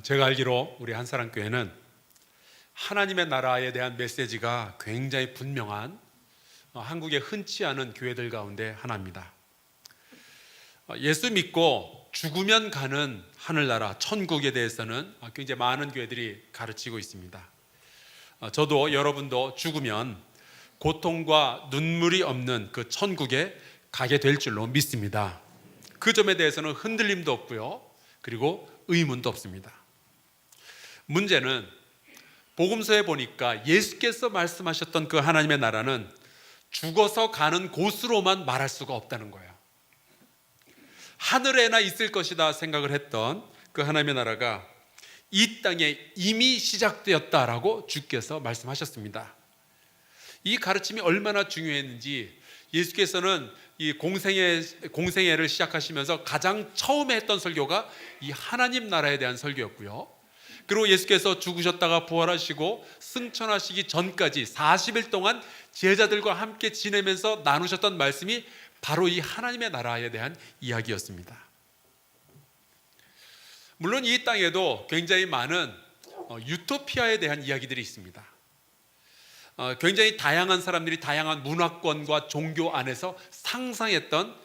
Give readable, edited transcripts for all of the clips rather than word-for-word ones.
제가 알기로 우리 한사랑교회는 하나님의 나라에 대한 메시지가 굉장히 분명한 한국에 흔치 않은 교회들 가운데 하나입니다. 예수 믿고 죽으면 가는 하늘나라 천국에 대해서는 굉장히 많은 교회들이 가르치고 있습니다. 저도 여러분도 죽으면 고통과 눈물이 없는 그 천국에 가게 될 줄로 믿습니다. 그 점에 대해서는 흔들림도 없고요, 그리고 의문도 없습니다. 문제는 복음서에 보니까 예수께서 말씀하셨던 그 하나님의 나라는 죽어서 가는 곳으로만 말할 수가 없다는 거예요. 하늘에나 있을 것이다 생각을 했던 그 하나님의 나라가 이 땅에 이미 시작되었다라고 주께서 말씀하셨습니다. 이 가르침이 얼마나 중요했는지 예수께서는 이 공생애를 시작하시면서 가장 처음에 했던 설교가 이 하나님 나라에 대한 설교였고요, 그리고 예수께서 죽으셨다가 부활하시고 승천하시기 전까지 40일 동안 제자들과 함께 지내면서 나누셨던 말씀이 바로 이 하나님의 나라에 대한 이야기였습니다. 물론 이 땅에도 굉장히 많은 유토피아에 대한 이야기들이 있습니다. 굉장히 다양한 사람들이 다양한 문화권과 종교 안에서 상상했던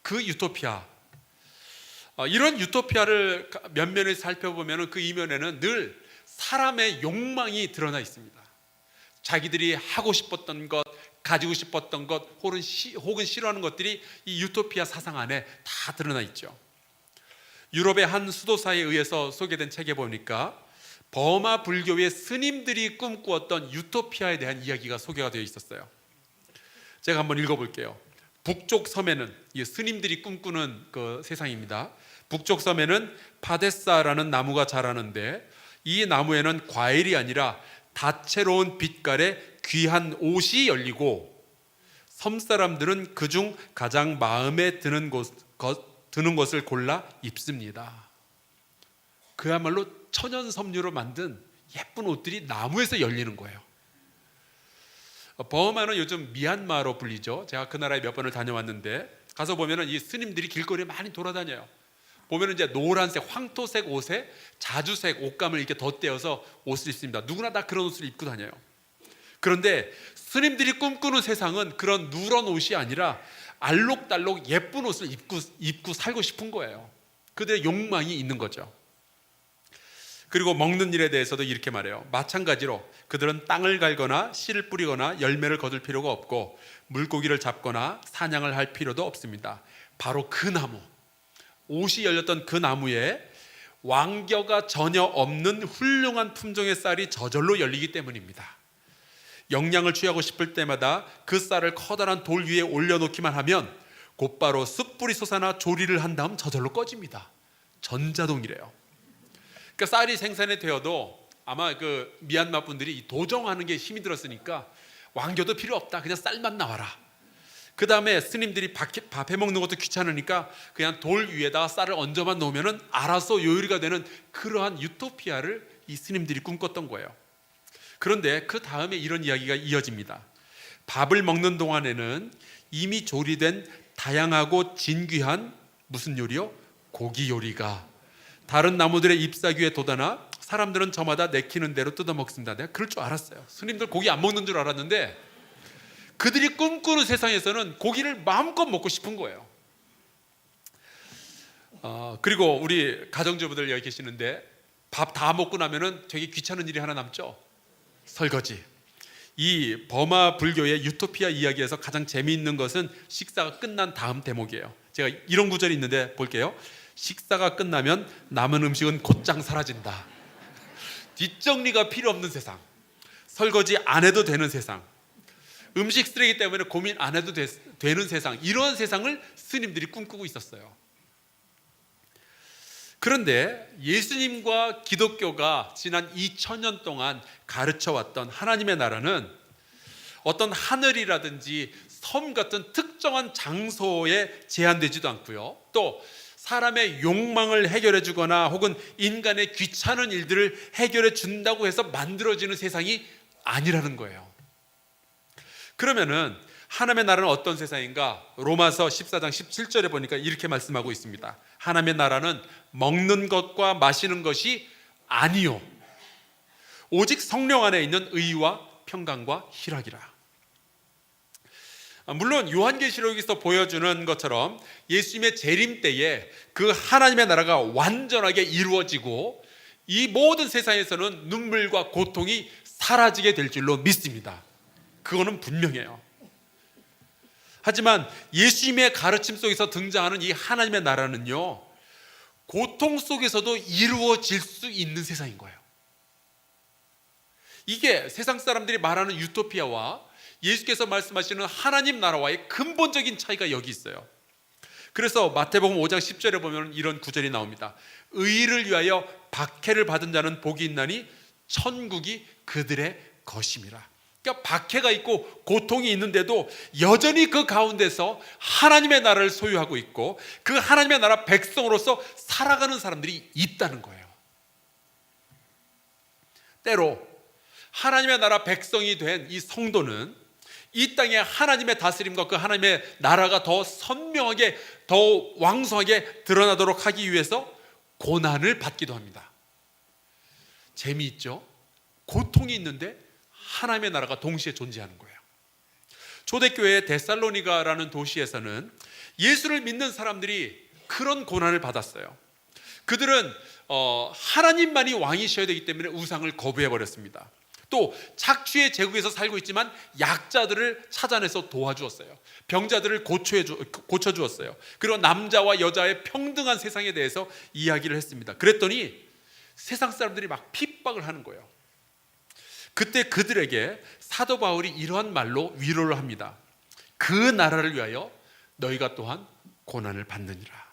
그 유토피아, 이런 유토피아를 면면을 살펴보면 그 이면에는 늘 사람의 욕망이 드러나 있습니다. 자기들이 하고 싶었던 것, 가지고 싶었던 것, 혹은 싫어하는 것들이 이 유토피아 사상 안에 다 드러나 있죠. 유럽의 한 수도사에 의해서 소개된 책에 보니까 버마 불교의 스님들이 꿈꾸었던 유토피아에 대한 이야기가 소개가 되어 있었어요. 제가 한번 읽어볼게요. 북쪽 섬에는, 이 스님들이 꿈꾸는 그 세상입니다. 북쪽 섬에는 파데사라는 나무가 자라는데 이 나무에는 과일이 아니라 다채로운 빛깔의 귀한 옷이 열리고 섬 사람들은 그중 가장 마음에 드는 것을 골라 입습니다. 그야말로 천연 섬유로 만든 예쁜 옷들이 나무에서 열리는 거예요. 버마는 요즘 미얀마로 불리죠. 제가 그 나라에 몇 번을 다녀왔는데 가서 보면은 이 스님들이 길거리에 많이 돌아다녀요. 보면은 이제 노란색, 황토색 옷에 자주색 옷감을 이렇게 덧대어서 옷을 입습니다. 누구나 다 그런 옷을 입고 다녀요. 그런데 스님들이 꿈꾸는 세상은 그런 누런 옷이 아니라 알록달록 예쁜 옷을 입고 살고 싶은 거예요. 그들의 욕망이 있는 거죠. 그리고 먹는 일에 대해서도 이렇게 말해요. 마찬가지로 그들은 땅을 갈거나 씨를 뿌리거나 열매를 거둘 필요가 없고 물고기를 잡거나 사냥을 할 필요도 없습니다. 바로 그 나무, 옷이 열렸던 그 나무에 왕겨가 전혀 없는 훌륭한 품종의 쌀이 저절로 열리기 때문입니다. 영양을 취하고 싶을 때마다 그 쌀을 커다란 돌 위에 올려놓기만 하면 곧바로 숯불이 솟아나 조리를 한 다음 저절로 꺼집니다. 전자동이래요. 그러니까 쌀이 생산이 되어도 아마 그 미얀마 분들이 도정하는 게 힘이 들었으니까 왕겨도 필요 없다, 그냥 쌀만 나와라. 그 다음에 스님들이 밥 해먹는 것도 귀찮으니까 그냥 돌 위에다가 쌀을 얹어만 놓으면 알아서 요리가 되는 그러한 유토피아를 이 스님들이 꿈꿨던 거예요. 그런데 그 다음에 이런 이야기가 이어집니다. 밥을 먹는 동안에는 이미 조리된 다양하고 진귀한 무슨 요리요? 고기 요리가 다른 나무들의 잎사귀에 돋아나 사람들은 저마다 내키는 대로 뜯어 먹습니다. 내가 그럴 줄 알았어요. 스님들 고기 안 먹는 줄 알았는데 그들이 꿈꾸는 세상에서는 고기를 마음껏 먹고 싶은 거예요. 그리고 우리 가정주부들 여기 계시는데 밥 다 먹고 나면은 되게 귀찮은 일이 하나 남죠. 설거지. 이 버마 불교의 유토피아 이야기에서 가장 재미있는 것은 식사가 끝난 다음 대목이에요. 제가 이런 구절이 있는데 볼게요. 식사가 끝나면 남은 음식은 곧장 사라진다. 뒷정리가 필요 없는 세상, 설거지 안 해도 되는 세상, 음식 쓰레기 때문에 고민 안 해도 되는 세상, 이런 세상을 스님들이 꿈꾸고 있었어요. 그런데 예수님과 기독교가 지난 2000년 동안 가르쳐왔던 하나님의 나라는 어떤 하늘이라든지 섬 같은 특정한 장소에 제한되지도 않고요, 또 사람의 욕망을 해결해 주거나 혹은 인간의 귀찮은 일들을 해결해 준다고 해서 만들어지는 세상이 아니라는 거예요. 그러면은 하나님의 나라는 어떤 세상인가? 로마서 14장 17절에 보니까 이렇게 말씀하고 있습니다. 하나님의 나라는 먹는 것과 마시는 것이 아니요 오직 성령 안에 있는 의와 평강과 희락이라. 물론 요한계시록에서 보여주는 것처럼 예수님의 재림 때에 그 하나님의 나라가 완전하게 이루어지고 이 모든 세상에서는 눈물과 고통이 사라지게 될 줄로 믿습니다. 그거는 분명해요. 하지만 예수님의 가르침 속에서 등장하는 이 하나님의 나라는요, 고통 속에서도 이루어질 수 있는 세상인 거예요. 이게 세상 사람들이 말하는 유토피아와 예수께서 말씀하시는 하나님 나라와의 근본적인 차이가 여기 있어요. 그래서 마태복음 5장 10절에 보면 이런 구절이 나옵니다. 의를 위하여 박해를 받은 자는 복이 있나니 천국이 그들의 것임이라. 그러니까 박해가 있고 고통이 있는데도 여전히 그 가운데서 하나님의 나라를 소유하고 있고 그 하나님의 나라 백성으로서 살아가는 사람들이 있다는 거예요. 때로 하나님의 나라 백성이 된 이 성도는 이 땅에 하나님의 다스림과 그 하나님의 나라가 더 선명하게 더 왕성하게 드러나도록 하기 위해서 고난을 받기도 합니다. 재미있죠? 고통이 있는데 하나님의 나라가 동시에 존재하는 거예요. 초대교회 데살로니가라는 도시에서는 예수를 믿는 사람들이 그런 고난을 받았어요. 그들은 하나님만이 왕이셔야 되기 때문에 우상을 거부해버렸습니다. 또 착취의 제국에서 살고 있지만 약자들을 찾아내서 도와주었어요. 병자들을 고쳐주었어요. 그리고 남자와 여자의 평등한 세상에 대해서 이야기를 했습니다. 그랬더니 세상 사람들이 막 핍박을 하는 거예요. 그때 그들에게 사도 바울이 이러한 말로 위로를 합니다. 그 나라를 위하여 너희가 또한 고난을 받느니라.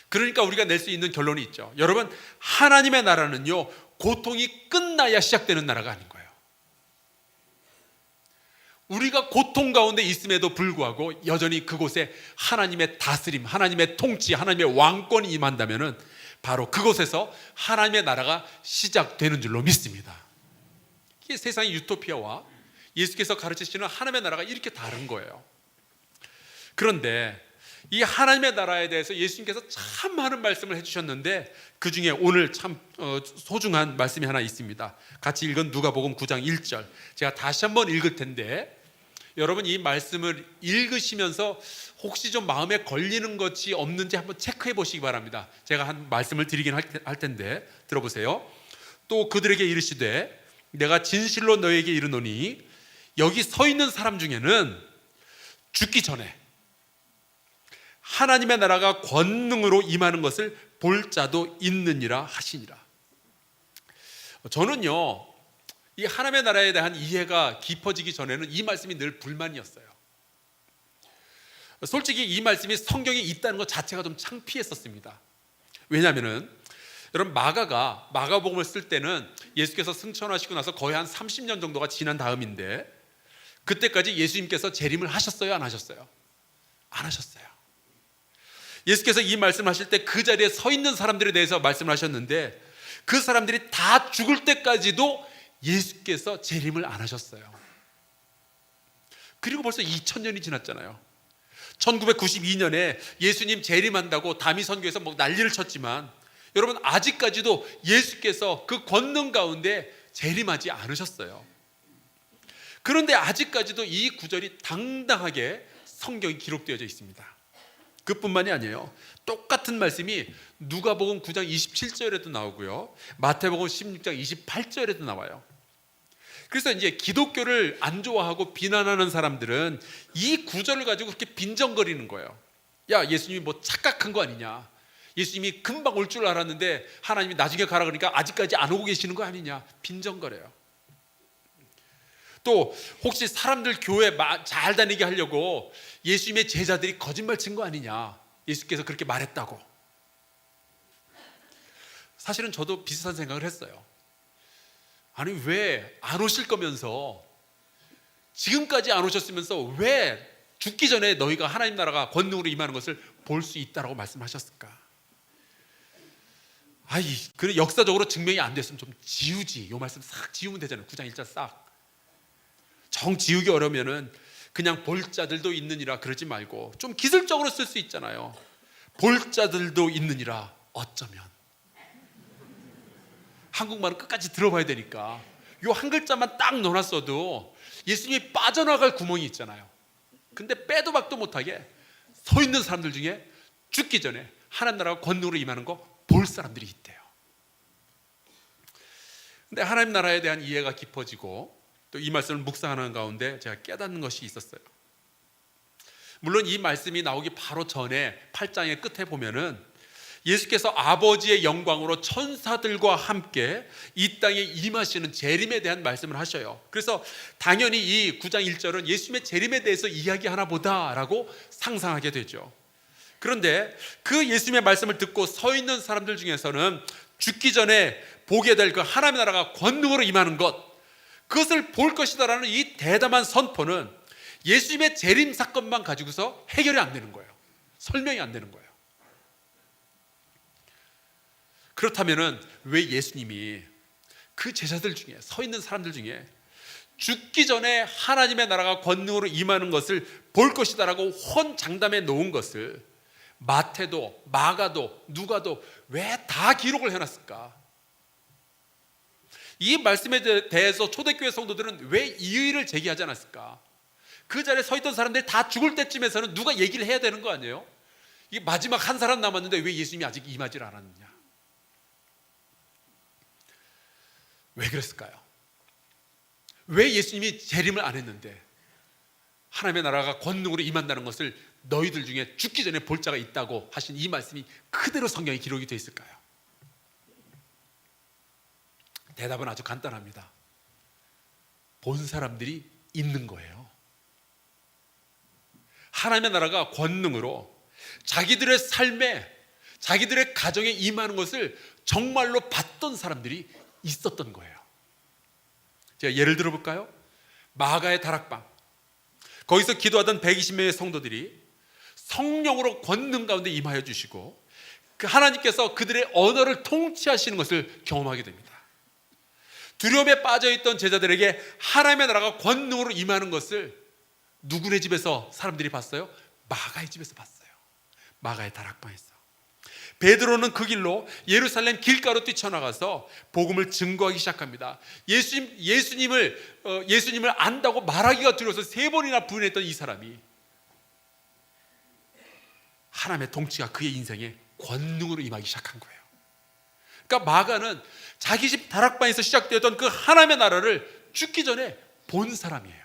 그러니까 우리가 낼 수 있는 결론이 있죠. 여러분, 하나님의 나라는요, 고통이 끝나야 시작되는 나라가 아닌 거예요. 우리가 고통 가운데 있음에도 불구하고 여전히 그곳에 하나님의 다스림, 하나님의 통치, 하나님의 왕권이 임한다면은 바로 그곳에서 하나님의 나라가 시작되는 줄로 믿습니다. 이게 세상의 유토피아와 예수께서 가르치시는 하나님의 나라가 이렇게 다른 거예요. 그런데 이 하나님의 나라에 대해서 예수님께서 참 많은 말씀을 해주셨는데 그 중에 오늘 참 소중한 말씀이 하나 있습니다. 같이 읽은 누가복음 9장 1절 제가 다시 한번 읽을 텐데 여러분 이 말씀을 읽으시면서 혹시 좀 마음에 걸리는 것이 없는지 한번 체크해 보시기 바랍니다. 제가 한 말씀을 드리긴 할 텐데 들어보세요. 또 그들에게 이르시되 내가 진실로 너에게 이르노니 여기 서 있는 사람 중에는 죽기 전에 하나님의 나라가 권능으로 임하는 것을 볼 자도 있느니라 하시니라. 저는요 이 하나님의 나라에 대한 이해가 깊어지기 전에는 이 말씀이 늘 불만이었어요. 솔직히 이 말씀이 성경에 있다는 것 자체가 좀 창피했었습니다. 왜냐하면은 여러분 마가복음을 쓸 때는 예수께서 승천하시고 나서 거의 한 30년 정도가 지난 다음인데 그때까지 예수님께서 재림을 하셨어요, 안 하셨어요? 안 하셨어요. 예수께서 이 말씀을 하실 때 그 자리에 서 있는 사람들에 대해서 말씀을 하셨는데 그 사람들이 다 죽을 때까지도 예수께서 재림을 안 하셨어요. 그리고 벌써 2000년이 지났잖아요. 1992년에 예수님 재림한다고 다미 선교에서 뭐 난리를 쳤지만 여러분 아직까지도 예수께서 그 권능 가운데 재림하지 않으셨어요. 그런데 아직까지도 이 구절이 당당하게 성경에 기록되어져 있습니다. 그뿐만이 아니에요. 똑같은 말씀이 누가복음 9장 27절에도 나오고요, 마태복음 16장 28절에도 나와요. 그래서 이제 기독교를 안 좋아하고 비난하는 사람들은 이 구절을 가지고 그렇게 빈정거리는 거예요. 야, 예수님이 뭐 착각한 거 아니냐, 예수님이 금방 올 줄 알았는데 하나님이 나중에 가라 그러니까 아직까지 안 오고 계시는 거 아니냐, 빈정거려요. 또 혹시 사람들 교회 잘 다니게 하려고 예수님의 제자들이 거짓말 친 거 아니냐, 예수께서 그렇게 말했다고. 사실은 저도 비슷한 생각을 했어요. 아니 왜 안 오실 거면서, 지금까지 안 오셨으면서 왜 죽기 전에 너희가 하나님 나라가 권능으로 임하는 것을 볼 수 있다라고 말씀하셨을까? 그래 역사적으로 증명이 안 됐으면 좀 지우지. 이 말씀 싹 지우면 되잖아요. 9장 1절 싹. 정 지우기 어려우면은 그냥 볼 자들도 있느니라 그러지 말고 좀 기술적으로 쓸 수 있잖아요. 볼 자들도 있느니라 어쩌면. 한국말은 끝까지 들어봐야 되니까 요 한 글자만 딱 넣어놨어도 예수님이 빠져나갈 구멍이 있잖아요. 근데 빼도 박도 못하게 서 있는 사람들 중에 죽기 전에 하나님 나라가 권능으로 임하는 거 볼 사람들이 있대요. 근데 하나님 나라에 대한 이해가 깊어지고 또 이 말씀을 묵상하는 가운데 제가 깨닫는 것이 있었어요. 물론 이 말씀이 나오기 바로 전에 8장의 끝에 보면은 예수께서 아버지의 영광으로 천사들과 함께 이 땅에 임하시는 재림에 대한 말씀을 하셔요. 그래서 당연히 이 9장 1절은 예수님의 재림에 대해서 이야기하나 보다라고 상상하게 되죠. 그런데 그 예수님의 말씀을 듣고 서 있는 사람들 중에서는 죽기 전에 보게 될 그 하나님의 나라가 권능으로 임하는 것, 그것을 볼 것이다라는 이 대담한 선포는 예수님의 재림 사건만 가지고서 해결이 안 되는 거예요. 설명이 안 되는 거예요. 그렇다면은 왜 예수님이 그 제자들 중에, 서 있는 사람들 중에 죽기 전에 하나님의 나라가 권능으로 임하는 것을 볼 것이다라고 헌장담해 놓은 것을 마태도 마가도 누가도 왜 다 기록을 해놨을까? 이 말씀에 대해서 초대교회 성도들은 왜 이의를 제기하지 않았을까? 그 자리에 서 있던 사람들이 다 죽을 때쯤에서는 누가 얘기를 해야 되는 거 아니에요? 이게 마지막 한 사람 남았는데 왜 예수님이 아직 임하지 않았느냐? 왜 그랬을까요? 왜 예수님이 재림을 안 했는데 하나님의 나라가 권능으로 임한다는 것을 너희들 중에 죽기 전에 볼 자가 있다고 하신 이 말씀이 그대로 성경에 기록이 되어 있을까요? 대답은 아주 간단합니다. 본 사람들이 있는 거예요. 하나님의 나라가 권능으로 자기들의 삶에, 자기들의 가정에 임하는 것을 정말로 봤던 사람들이 있었던 거예요. 제가 예를 들어볼까요? 마가의 다락방, 거기서 기도하던 120명의 성도들이 성령으로 권능 가운데 임하여 주시고 그 하나님께서 그들의 언어를 통치하시는 것을 경험하게 됩니다. 두려움에 빠져있던 제자들에게 하나님의 나라가 권능으로 임하는 것을 누구네 집에서 사람들이 봤어요? 마가의 집에서 봤어요. 마가의 다락방에서. 베드로는 그 길로 예루살렘 길가로 뛰쳐나가서 복음을 증거하기 시작합니다. 예수님을 안다고 말하기가 두려워서 3번이나 부인했던 이 사람이 하나님의 통치가 그의 인생에 권능으로 임하기 시작한 거예요. 그러니까 마가는 자기 집 다락방에서 시작되었던 그 하나님의 나라를 죽기 전에 본 사람이에요.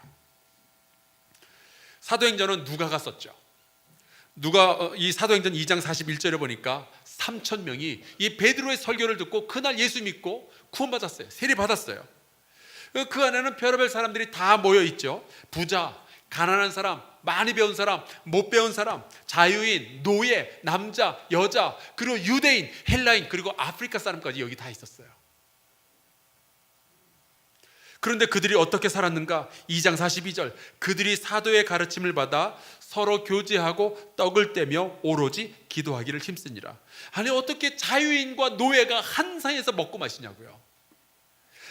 사도행전은 누가가 썼죠. 이 사도행전 2장 41절에 보니까 3,000명이 이 베드로의 설교를 듣고 그날 예수 믿고 구원받았어요. 세례받았어요. 그 안에는 별의별 사람들이 다 모여 있죠. 부자, 가난한 사람, 많이 배운 사람, 못 배운 사람, 자유인, 노예, 남자, 여자, 그리고 유대인, 헬라인, 그리고 아프리카 사람까지 여기 다 있었어요. 그런데 그들이 어떻게 살았는가? 2장 42절, 그들이 사도의 가르침을 받아 서로 교제하고 떡을 떼며 오로지 기도하기를 힘쓰니라. 아니 어떻게 자유인과 노예가 한 상에서 먹고 마시냐고요.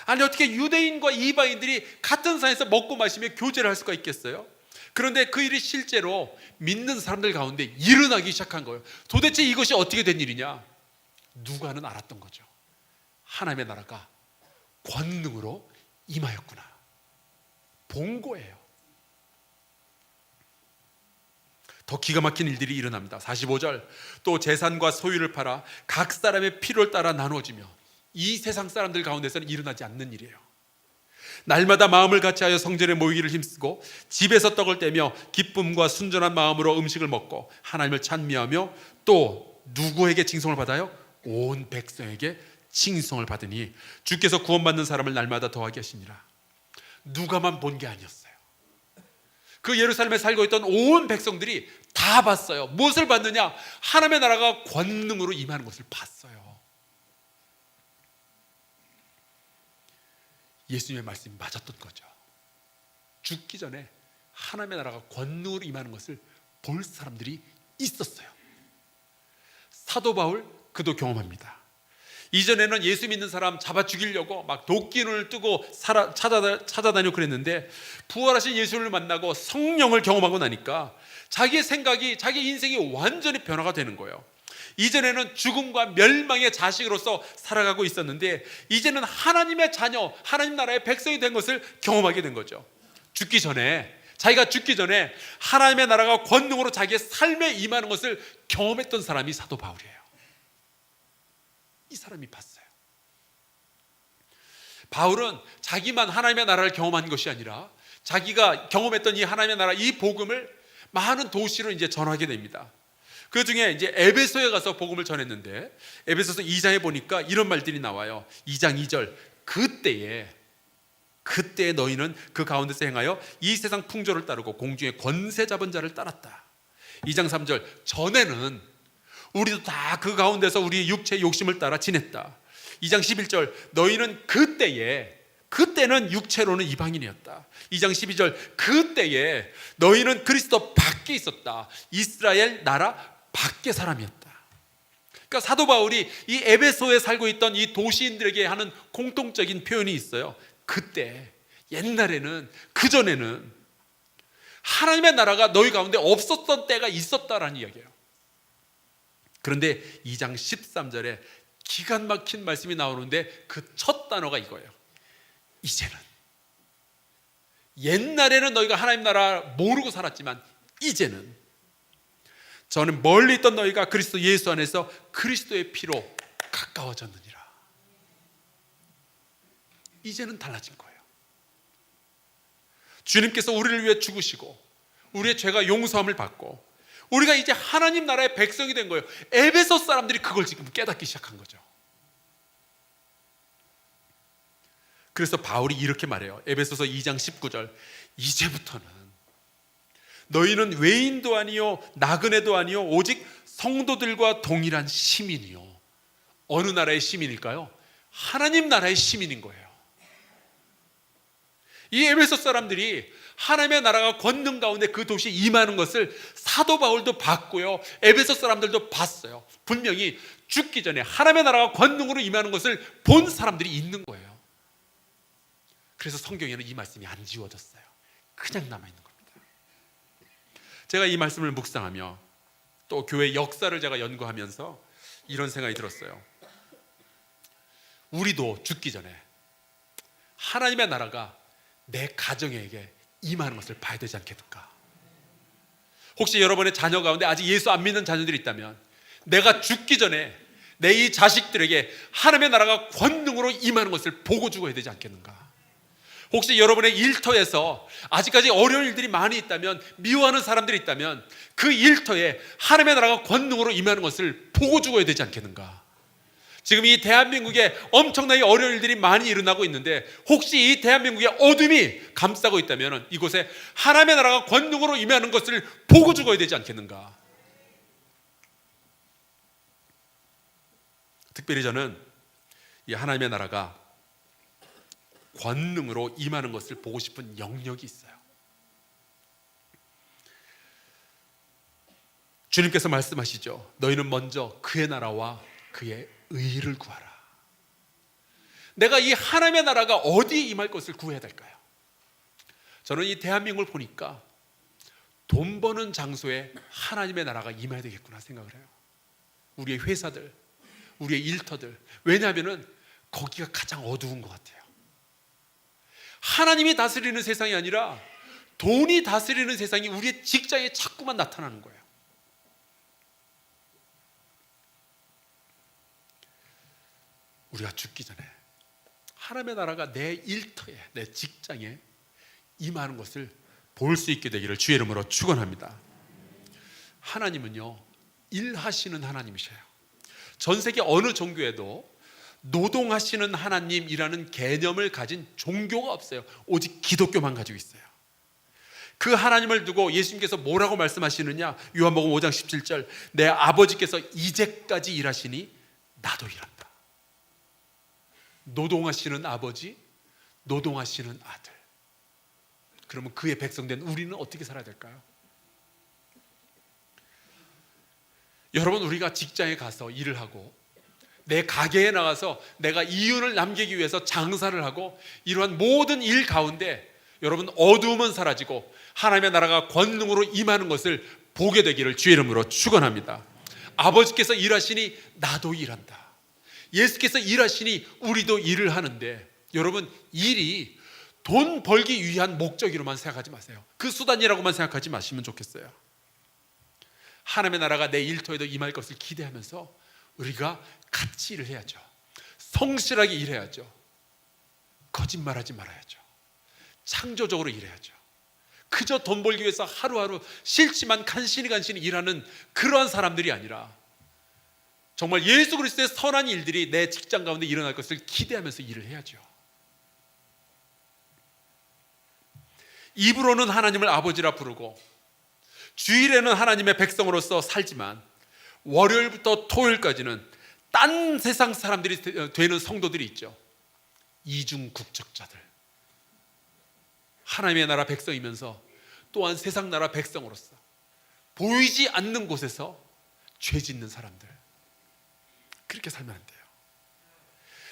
아니 어떻게 유대인과 이방인들이 같은 상에서 먹고 마시며 교제를 할 수가 있겠어요? 그런데 그 일이 실제로 믿는 사람들 가운데 일어나기 시작한 거예요. 도대체 이것이 어떻게 된 일이냐? 누가는 알았던 거죠. 하나님의 나라가 권능으로 임하였구나. 본 거예요. 더 기가 막힌 일들이 일어납니다. 45절, 또 재산과 소유를 팔아 각 사람의 필요를 따라 나누어지며, 이 세상 사람들 가운데서는 일어나지 않는 일이에요. 날마다 마음을 같이하여 성전에 모이기를 힘쓰고 집에서 떡을 떼며 기쁨과 순전한 마음으로 음식을 먹고 하나님을 찬미하며, 또 누구에게 칭송을 받아요? 온 백성에게 칭송을 받으니 주께서 구원받는 사람을 날마다 더하게 하시니라. 누가만 본 게 아니었어요. 그 예루살렘에 살고 있던 온 백성들이 다 봤어요. 무엇을 봤느냐? 하나님의 나라가 권능으로 임하는 것을 봤어요. 예수님의 말씀이 맞았던 거죠. 죽기 전에 하나님의 나라가 권능으로 임하는 것을 볼 사람들이 있었어요. 사도 바울, 그도 경험합니다. 이전에는 예수 믿는 사람 잡아 죽이려고 막 도끼눈을 뜨고 찾아다니고 그랬는데, 부활하신 예수를 만나고 성령을 경험하고 나니까 자기의 생각이, 자기 인생이 완전히 변화가 되는 거예요. 이전에는 죽음과 멸망의 자식으로서 살아가고 있었는데 이제는 하나님의 자녀, 하나님 나라의 백성이 된 것을 경험하게 된 거죠. 자기가 죽기 전에 하나님의 나라가 권능으로 자기의 삶에 임하는 것을 경험했던 사람이 사도 바울이에요. 이 사람이 봤어요. 바울은 자기만 하나님의 나라를 경험한 것이 아니라 자기가 경험했던 이 하나님의 나라, 이 복음을 많은 도시로 이제 전하게 됩니다. 그 중에 이제 에베소에 가서 복음을 전했는데 에베소서 2장에 보니까 이런 말들이 나와요. 2장 2절, 그때에 너희는 그 가운데서 행하여 이 세상 풍조를 따르고 공중의 권세 잡은 자를 따랐다. 2장 3절, 전에는 우리도 다 그 가운데서 우리의 육체의 욕심을 따라 지냈다. 2장 11절, 너희는 그때는 육체로는 이방인이었다. 2장 12절, 그때에 너희는 그리스도 밖에 있었다. 이스라엘 나라 밖의 사람이었다. 그러니까 사도 바울이 이 에베소에 살고 있던 이 도시인들에게 하는 공통적인 표현이 있어요. 그때, 옛날에는, 그전에는 하나님의 나라가 너희 가운데 없었던 때가 있었다라는 이야기예요. 그런데 2장 13절에 기가 막힌 말씀이 나오는데 그 첫 단어가 이거예요. 이제는. 옛날에는 너희가 하나님 나라 모르고 살았지만 이제는 저는 멀리 있던 너희가 그리스도 예수 안에서 그리스도의 피로 가까워졌느니라. 이제는 달라진 거예요. 주님께서 우리를 위해 죽으시고 우리의 죄가 용서함을 받고 우리가 이제 하나님 나라의 백성이 된 거예요. 에베소 사람들이 그걸 지금 깨닫기 시작한 거죠. 그래서 바울이 이렇게 말해요. 에베소서 2장 19절, 이제부터는 너희는 외인도 아니요 나그네도 아니요 오직 성도들과 동일한 시민이요. 어느 나라의 시민일까요? 하나님 나라의 시민인 거예요. 이 에베소 사람들이 하나님의 나라가 권능 가운데 그 도시에 임하는 것을 사도 바울도 봤고요, 에베소 사람들도 봤어요. 분명히 죽기 전에 하나님의 나라가 권능으로 임하는 것을 본 사람들이 있는 거예요. 그래서 성경에는 이 말씀이 안 지워졌어요. 그냥 남아있는 겁니다. 제가 이 말씀을 묵상하며 또 교회 역사를 제가 연구하면서 이런 생각이 들었어요. 우리도 죽기 전에 하나님의 나라가 내 가정에게 임하는 것을 봐야 되지 않겠는가? 혹시 여러분의 자녀 가운데 아직 예수 안 믿는 자녀들이 있다면 내가 죽기 전에 내 이 자식들에게 하나님의 나라가 권능으로 임하는 것을 보고 죽어야 되지 않겠는가? 혹시 여러분의 일터에서 아직까지 어려운 일들이 많이 있다면, 미워하는 사람들이 있다면 그 일터에 하나님의 나라가 권능으로 임하는 것을 보고 죽어야 되지 않겠는가? 지금 이 대한민국에 엄청나게 어려운 일들이 많이 일어나고 있는데 혹시 이 대한민국에 어둠이 감싸고 있다면 이곳에 하나님의 나라가 권능으로 임하는 것을 보고 죽어야 되지 않겠는가? 특별히 저는 이 하나님의 나라가 권능으로 임하는 것을 보고 싶은 영역이 있어요. 주님께서 말씀하시죠. 너희는 먼저 그의 나라와 그의 의를 구하라. 내가 이 하나님의 나라가 어디에 임할 것을 구해야 될까요? 저는 이 대한민국을 보니까 돈 버는 장소에 하나님의 나라가 임해야 되겠구나 생각을 해요. 우리의 회사들, 우리의 일터들. 왜냐하면 거기가 가장 어두운 것 같아요. 하나님이 다스리는 세상이 아니라 돈이 다스리는 세상이 우리의 직장에 자꾸만 나타나는 거예요. 우리가 죽기 전에 하나님의 나라가 내 일터에, 내 직장에 임하는 것을 볼 수 있게 되기를 주의 이름으로 축원합니다. 하나님은요, 일하시는 하나님이셔요. 전 세계 어느 종교에도 노동하시는 하나님이라는 개념을 가진 종교가 없어요. 오직 기독교만 가지고 있어요. 그 하나님을 두고 예수님께서 뭐라고 말씀하시느냐? 요한복음 5장 17절, 내 아버지께서 이제까지 일하시니 나도 일한다. 노동하시는 아버지, 노동하시는 아들. 그러면 그의 백성된 우리는 어떻게 살아야 될까요? 여러분, 우리가 직장에 가서 일을 하고 내 가게에 나가서 내가 이윤을 남기기 위해서 장사를 하고 이러한 모든 일 가운데 여러분 어두움은 사라지고 하나님의 나라가 권능으로 임하는 것을 보게 되기를 주의 이름으로 축원합니다. 아버지께서 일하시니 나도 일한다. 예수께서 일하시니 우리도 일을 하는데, 여러분, 일이 돈 벌기 위한 목적으로만 생각하지 마세요. 그 수단이라고만 생각하지 마시면 좋겠어요. 하나님의 나라가 내 일터에도 임할 것을 기대하면서 우리가 같이 일을 해야죠. 성실하게 일해야죠. 거짓말하지 말아야죠. 창조적으로 일해야죠. 그저 돈 벌기 위해서 하루하루 싫지만 간신히 일하는 그러한 사람들이 아니라 정말 예수 그리스도의 선한 일들이 내 직장 가운데 일어날 것을 기대하면서 일을 해야죠. 입으로는 하나님을 아버지라 부르고 주일에는 하나님의 백성으로서 살지만 월요일부터 토요일까지는 딴 세상 사람들이 되는 성도들이 있죠. 이중 국적자들, 하나님의 나라 백성이면서 또한 세상 나라 백성으로서 보이지 않는 곳에서 죄 짓는 사람들, 그렇게 살면 안 돼요.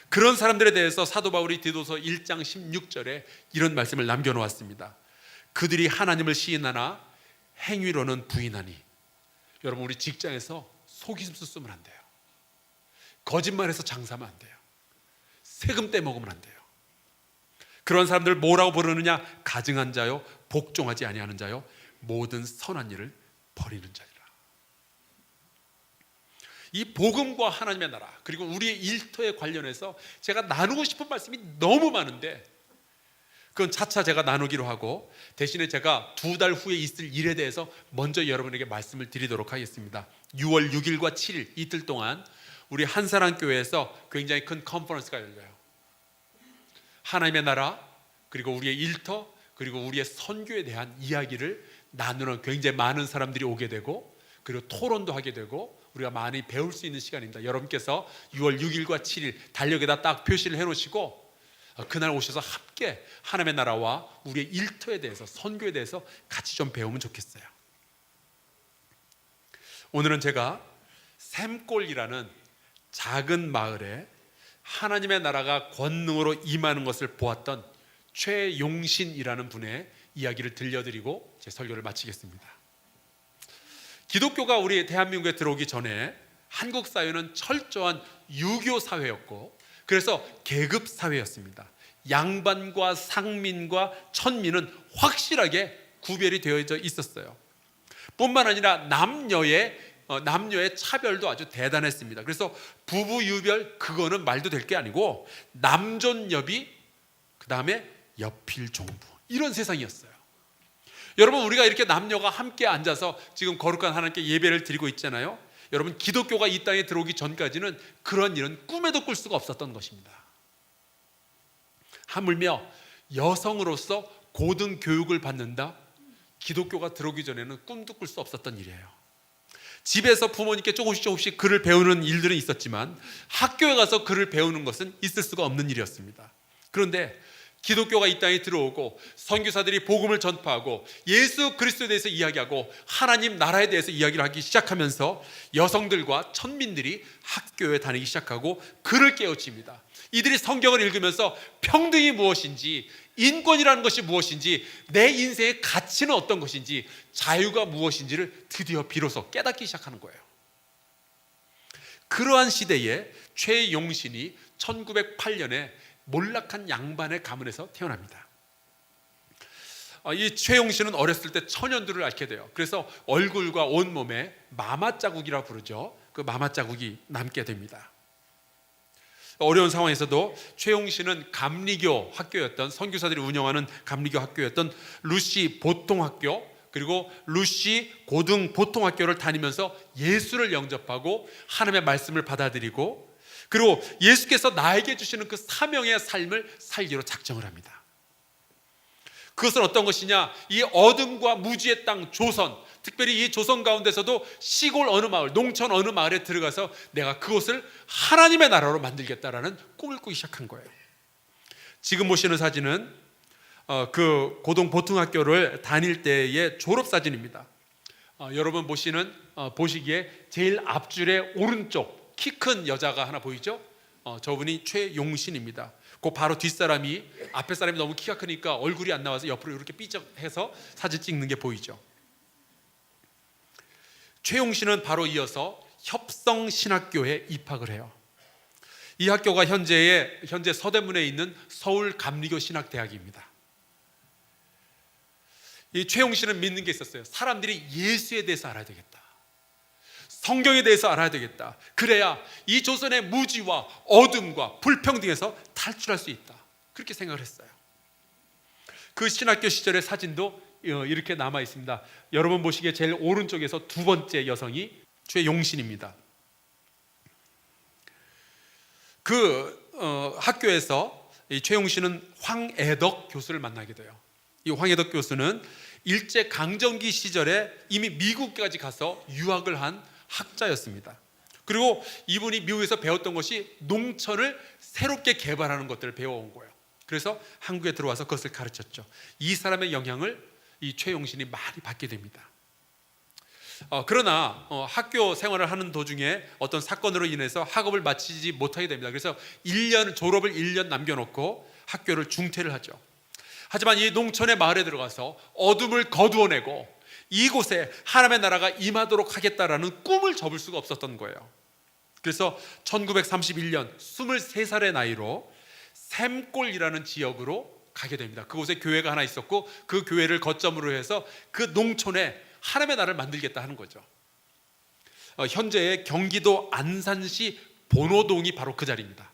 그런 사람들에 대해서 사도 바울이 디도서 1장 16절에 이런 말씀을 남겨놓았습니다. 그들이 하나님을 시인하나 행위로는 부인하니. 여러분, 우리 직장에서 속임수 쓰면 안 돼요. 거짓말해서 장사하면 안 돼요. 세금 떼먹으면 안 돼요. 그런 사람들을 뭐라고 부르느냐? 가증한 자요, 복종하지 아니하는 자요, 모든 선한 일을 버리는 자니라. 이 복음과 하나님의 나라, 그리고 우리의 일터에 관련해서 제가 나누고 싶은 말씀이 너무 많은데 그건 차차 제가 나누기로 하고, 대신에 제가 2달 후에 있을 일에 대해서 먼저 여러분에게 말씀을 드리도록 하겠습니다. 6월 6일과 7일 이틀 동안 우리 한사랑교회에서 굉장히 큰 컨퍼런스가 열려요. 하나님의 나라, 그리고 우리의 일터, 그리고 우리의 선교에 대한 이야기를 나누는 굉장히 많은 사람들이 오게 되고, 그리고 토론도 하게 되고 우리가 많이 배울 수 있는 시간입니다. 여러분께서 6월 6일과 7일 달력에다 딱 표시를 해놓으시고 그날 오셔서 함께 하나님의 나라와 우리의 일터에 대해서, 선교에 대해서 같이 좀 배우면 좋겠어요. 오늘은 제가 샘골이라는 작은 마을에 하나님의 나라가 권능으로 임하는 것을 보았던 최용신이라는 분의 이야기를 들려드리고 제 설교를 마치겠습니다. 기독교가 우리 대한민국에 들어오기 전에 한국 사회는 철저한 유교 사회였고, 그래서 계급 사회였습니다. 양반과 상민과 천민은 확실하게 구별이 되어져 있었어요. 뿐만 아니라 남녀의 차별도 아주 대단했습니다. 그래서 부부 유별, 그거는 말도 될 게 아니고 남존여비, 그 다음에 여필종부, 이런 세상이었어요. 여러분, 우리가 이렇게 남녀가 함께 앉아서 지금 거룩한 하나님께 예배를 드리고 있잖아요. 여러분, 기독교가 이 땅에 들어오기 전까지는 그런 일은 꿈에도 꿀 수가 없었던 것입니다. 하물며 여성으로서 고등교육을 받는다, 기독교가 들어오기 전에는 꿈도 꿀 수 없었던 일이에요. 집에서 부모님께 조금씩 글을 배우는 일들은 있었지만 학교에 가서 글을 배우는 것은 있을 수가 없는 일이었습니다. 그런데 기독교가 이 땅에 들어오고 선교사들이 복음을 전파하고 예수 그리스도에 대해서 이야기하고 하나님 나라에 대해서 이야기를 하기 시작하면서 여성들과 천민들이 학교에 다니기 시작하고 글을 깨우칩니다. 이들이 성경을 읽으면서 평등이 무엇인지, 인권이라는 것이 무엇인지, 내 인생의 가치는 어떤 것인지, 자유가 무엇인지를 드디어 비로소 깨닫기 시작하는 거예요. 그러한 시대에 최용신이 1908년에 몰락한 양반의 가문에서 태어납니다. 이 최용신은 어렸을 때 천연두를 앓게 돼요. 그래서 얼굴과 온몸에 마마 자국이라고 부르죠. 그 마마 자국이 남게 됩니다. 어려운 상황에서도 최용신은 감리교 학교였던, 선교사들이 운영하는 감리교 학교였던 루시 보통학교, 그리고 루시 고등 보통학교를 다니면서 예수를 영접하고 하나님의 말씀을 받아들이고, 그리고 예수께서 나에게 주시는 그 사명의 삶을 살기로 작정을 합니다. 그것은 어떤 것이냐? 이 어둠과 무지의 땅 조선, 특별히 이 조선 가운데서도 시골 어느 마을, 농촌 어느 마을에 들어가서 내가 그곳을 하나님의 나라로 만들겠다라는 꿈을 꾸기 시작한 거예요. 지금 보시는 사진은 그 고등 보통학교를 다닐 때의 졸업 사진입니다. 여러분 보시기에 제일 앞줄의 오른쪽 키 큰 여자가 하나 보이죠? 저분이 최용신입니다. 그 바로 뒷사람이, 앞에 사람이 너무 키가 크니까 얼굴이 안 나와서 옆으로 이렇게 삐쩍해서 사진 찍는 게 보이죠. 최용신은 바로 이어서 협성신학교에 입학을 해요. 이 학교가 현재 서대문에 있는 서울감리교 신학대학입니다. 이 최용 씨는 믿는 게 있었어요. 사람들이 예수에 대해서 알아야 되겠다, 성경에 대해서 알아야 되겠다. 그래야 이 조선의 무지와 어둠과 불평등에서 탈출할 수 있다, 그렇게 생각을 했어요. 그 신학교 시절의 사진도 이렇게 남아 있습니다. 여러분 보시기에 제일 오른쪽에서 두 번째 여성이 최용신입니다. 학교에서 이 최용신은 황애덕 교수를 만나게 돼요. 이 황애덕 교수는 일제 강점기 시절에 이미 미국까지 가서 유학을 한 학자였습니다. 그리고 이분이 미국에서 배웠던 것이 농촌을 새롭게 개발하는 것들을 배워온 거예요. 그래서 한국에 들어와서 그것을 가르쳤죠. 이 사람의 영향을 이 최용신이 많이 받게 됩니다. 그러나 학교 생활을 하는 도중에 어떤 사건으로 인해서 학업을 마치지 못하게 됩니다. 그래서 졸업을 1년 남겨놓고 학교를 중퇴를 하죠. 하지만 이 농촌의 마을에 들어가서 어둠을 거두어내고 이곳에 하나님의 나라가 임하도록 하겠다라는 꿈을 접을 수가 없었던 거예요. 그래서 1931년 23살의 나이로 샘골이라는 지역으로 가게 됩니다. 그곳에 교회가 하나 있었고 그 교회를 거점으로 해서 그 농촌에 하나님의 나라를 만들겠다 하는 거죠. 현재의 경기도 안산시 본호동이 바로 그 자리입니다.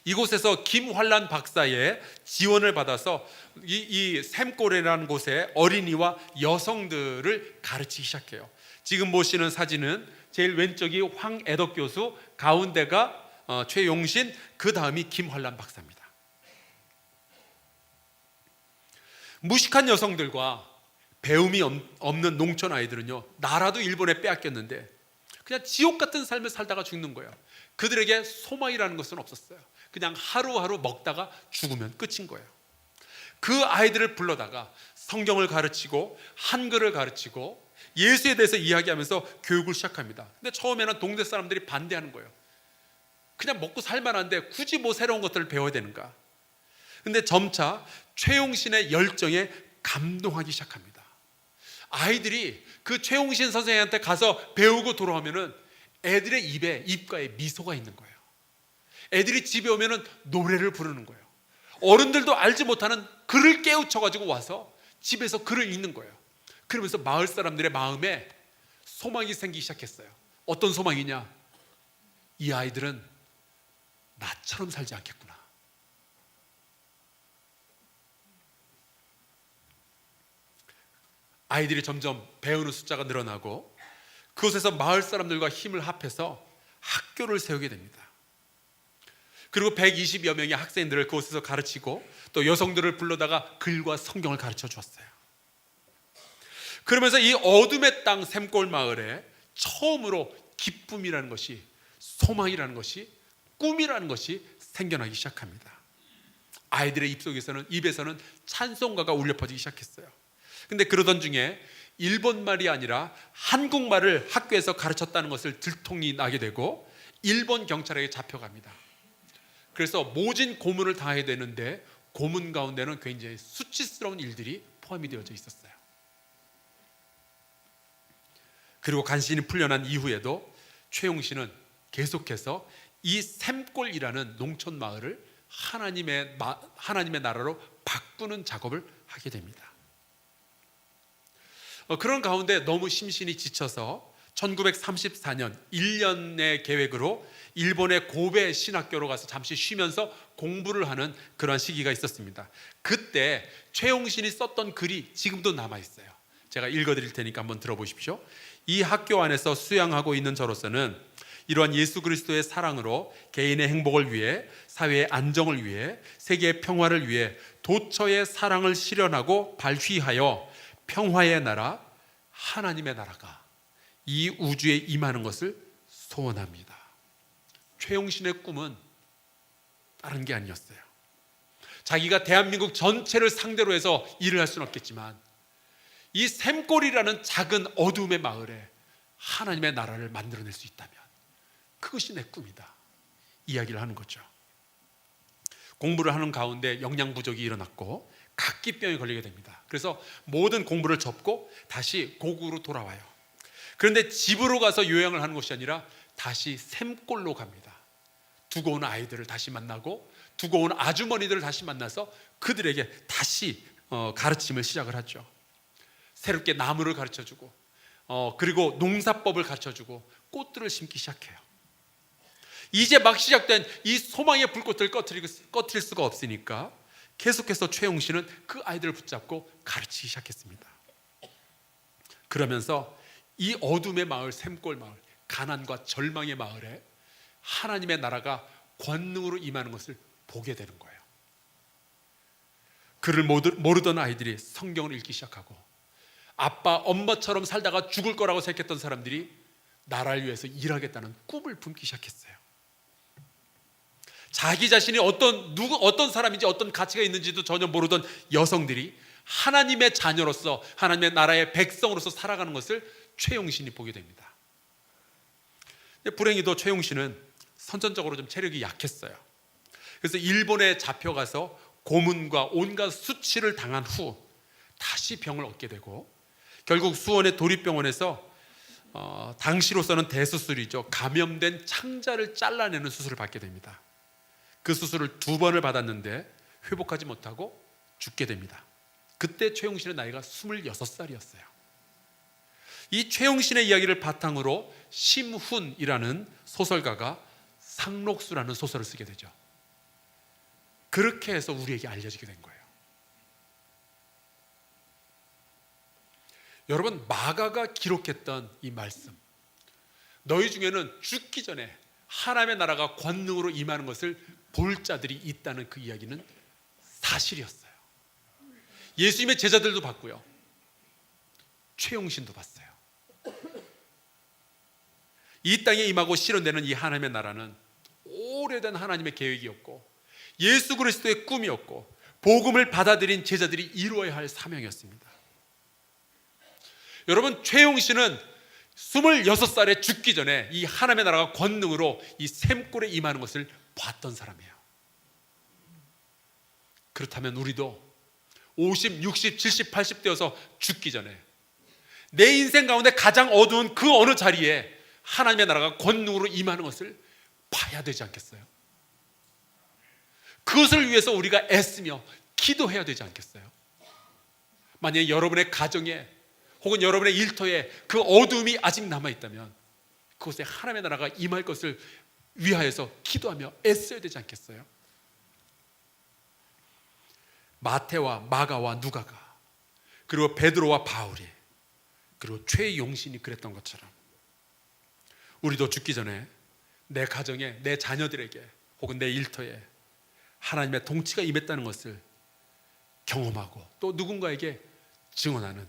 이곳에서 김환란 박사의 지원을 받아서 이 샘골이라는 곳에 어린이와 여성들을 가르치기 시작해요. 지금 보시는 사진은 제일 왼쪽이 황애덕 교수, 가운데가 최용신, 그 다음이 김환란 박사입니다. 무식한 여성들과 배움이 없는 농촌 아이들은요, 나라도 일본에 빼앗겼는데 그냥 지옥 같은 삶을 살다가 죽는 거예요. 그들에게 소망이라는 것은 없었어요. 그냥 하루하루 먹다가 죽으면 끝인 거예요. 그 아이들을 불러다가 성경을 가르치고 한글을 가르치고 예수에 대해서 이야기하면서 교육을 시작합니다. 근데 처음에는 동네 사람들이 반대하는 거예요. 그냥 먹고 살만한데 굳이 뭐 새로운 것들을 배워야 되는가. 근데 점차 최용신의 열정에 감동하기 시작합니다. 아이들이 그 최용신 선생님한테 가서 배우고 돌아오면은 애들의 입가에 미소가 있는 거예요. 애들이 집에 오면은 노래를 부르는 거예요. 어른들도 알지 못하는 글을 깨우쳐가지고 와서 집에서 글을 읽는 거예요. 그러면서 마을 사람들의 마음에 소망이 생기기 시작했어요. 어떤 소망이냐? 이 아이들은 나처럼 살지 않겠구나. 아이들이 점점 배우는 숫자가 늘어나고 그곳에서 마을 사람들과 힘을 합해서 학교를 세우게 됩니다. 그리고 120여 명의 학생들을 그곳에서 가르치고 또 여성들을 불러다가 글과 성경을 가르쳐 주었어요. 그러면서 이 어둠의 땅 샘골 마을에 처음으로 기쁨이라는 것이, 소망이라는 것이, 꿈이라는 것이 생겨나기 시작합니다. 아이들의 입에서는 찬송가가 울려 퍼지기 시작했어요. 근데 그러던 중에 일본말이 아니라 한국말을 학교에서 가르쳤다는 것을 들통이 나게 되고 일본 경찰에게 잡혀갑니다. 그래서 모진 고문을 당하게 되는데 고문 가운데는 굉장히 수치스러운 일들이 포함이 되어져 있었어요. 그리고 간신히 풀려난 이후에도 최용신은 계속해서 이 샘골이라는 농촌 마을을 하나님의 나라로 바꾸는 작업을 하게 됩니다. 그런 가운데 너무 심신이 지쳐서 1934년 1년의 계획으로 일본의 고베 신학교로 가서 잠시 쉬면서 공부를 하는 그런 시기가 있었습니다. 그때 최용신이 썼던 글이 지금도 남아있어요. 제가 읽어드릴 테니까 한번 들어보십시오. 이 학교 안에서 수양하고 있는 저로서는 이러한 예수 그리스도의 사랑으로 개인의 행복을 위해, 사회의 안정을 위해, 세계의 평화를 위해 도처의 사랑을 실현하고 발휘하여 평화의 나라, 하나님의 나라가 이 우주에 임하는 것을 소원합니다. 최용신의 꿈은 다른 게 아니었어요. 자기가 대한민국 전체를 상대로 해서 일을 할 수는 없겠지만 이 샘골이라는 작은 어둠의 마을에 하나님의 나라를 만들어낼 수 있다면 그것이 내 꿈이다, 이야기를 하는 거죠. 공부를 하는 가운데 영양 부족이 일어났고 각기병에 걸리게 됩니다. 그래서 모든 공부를 접고 다시 고국으로 돌아와요. 그런데 집으로 가서 요양을 하는 것이 아니라 다시 샘골로 갑니다. 두고 온 아이들을 다시 만나고 두고 온 아주머니들을 다시 만나서 그들에게 다시 가르침을 시작을 하죠. 새롭게 나무를 가르쳐주고 그리고 농사법을 가르쳐주고 꽃들을 심기 시작해요. 이제 막 시작된 이 소망의 불꽃을 꺼트릴 수가 없으니까 계속해서 최용 씨는 그 아이들을 붙잡고 가르치기 시작했습니다. 그러면서 이 어둠의 마을, 샘골 마을, 가난과 절망의 마을에 하나님의 나라가 권능으로 임하는 것을 보게 되는 거예요. 그를 모르던 아이들이 성경을 읽기 시작하고 아빠, 엄마처럼 살다가 죽을 거라고 생각했던 사람들이 나라를 위해서 일하겠다는 꿈을 품기 시작했어요. 자기 자신이 어떤 사람인지 어떤 가치가 있는지도 전혀 모르던 여성들이 하나님의 자녀로서 하나님의 나라의 백성으로서 살아가는 것을 최용신이 보게 됩니다. 불행히도 최용신은 선천적으로 좀 체력이 약했어요. 그래서 일본에 잡혀가서 고문과 온갖 수치를 당한 후 다시 병을 얻게 되고 결국 수원의 도립병원에서 당시로서는 대수술이죠. 감염된 창자를 잘라내는 수술을 받게 됩니다. 그 수술을 2번을 받았는데 회복하지 못하고 죽게 됩니다. 그때 최용신의 나이가 26살이었어요. 이 최용신의 이야기를 바탕으로 심훈이라는 소설가가 상록수라는 소설을 쓰게 되죠. 그렇게 해서 우리에게 알려지게 된 거예요. 여러분, 마가가 기록했던 이 말씀, 너희 중에는 죽기 전에 하나님의 나라가 권능으로 임하는 것을 볼 자들이 있다는 그 이야기는 사실이었어요. 예수님의 제자들도 봤고요, 최용신도 봤어요. 이 땅에 임하고 실현되는 이 하나님의 나라는 오래된 하나님의 계획이었고 예수 그리스도의 꿈이었고 복음을 받아들인 제자들이 이루어야 할 사명이었습니다. 여러분, 최용신은 26살에 죽기 전에 이 하나님의 나라가 권능으로 이 샘골에 임하는 것을 봤던 사람이에요. 그렇다면 우리도 50, 60, 70, 80 되어서 죽기 전에 내 인생 가운데 가장 어두운 그 어느 자리에 하나님의 나라가 권능으로 임하는 것을 봐야 되지 않겠어요? 그것을 위해서 우리가 애쓰며 기도해야 되지 않겠어요? 만약에 여러분의 가정에 혹은 여러분의 일터에 그 어둠이 아직 남아있다면 그곳에 하나님의 나라가 임할 것을 위하여서 기도하며 애써야 되지 않겠어요? 마태와 마가와 누가가 그리고 베드로와 바울이 그리고 최용신이 그랬던 것처럼 우리도 죽기 전에 내 가정에, 내 자녀들에게 혹은 내 일터에 하나님의 통치가 임했다는 것을 경험하고 또 누군가에게 증언하는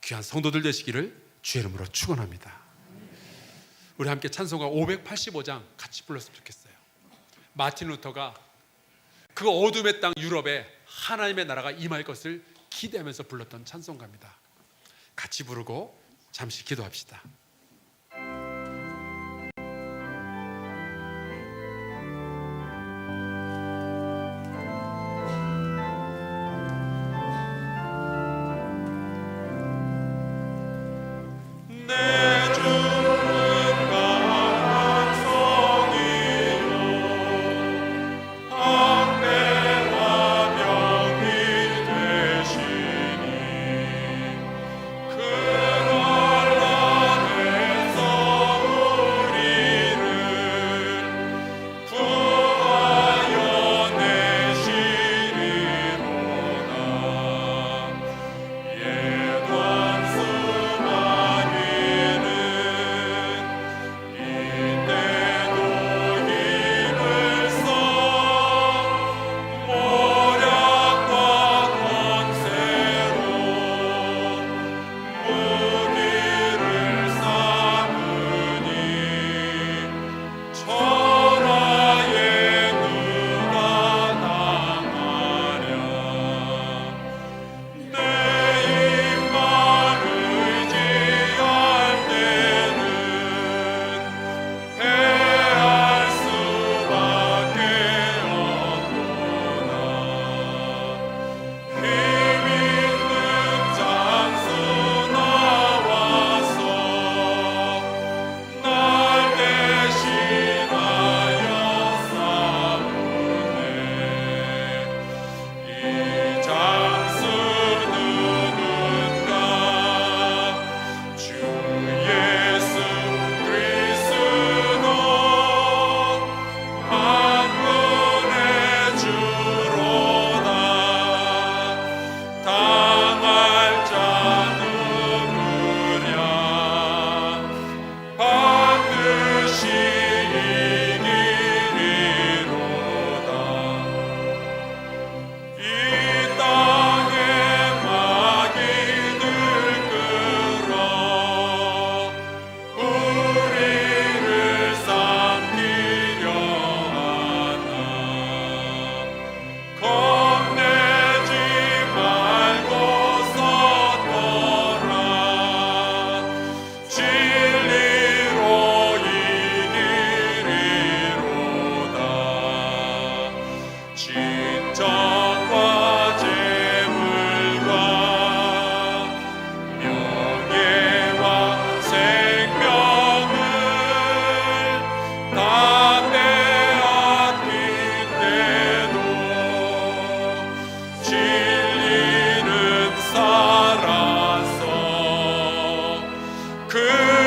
귀한 성도들 되시기를 주의 이름으로 축원합니다. 우리 함께 찬송가 585장 같이 불렀으면 좋겠어요. 마틴 루터가 그 어둠의 땅 유럽에 하나님의 나라가 임할 것을 기대하면서 불렀던 찬송가입니다. 같이 부르고 잠시 기도합시다. 친척과 재물과 명예와 생명을 다 빼앗긴 때도 진리는 살아서 그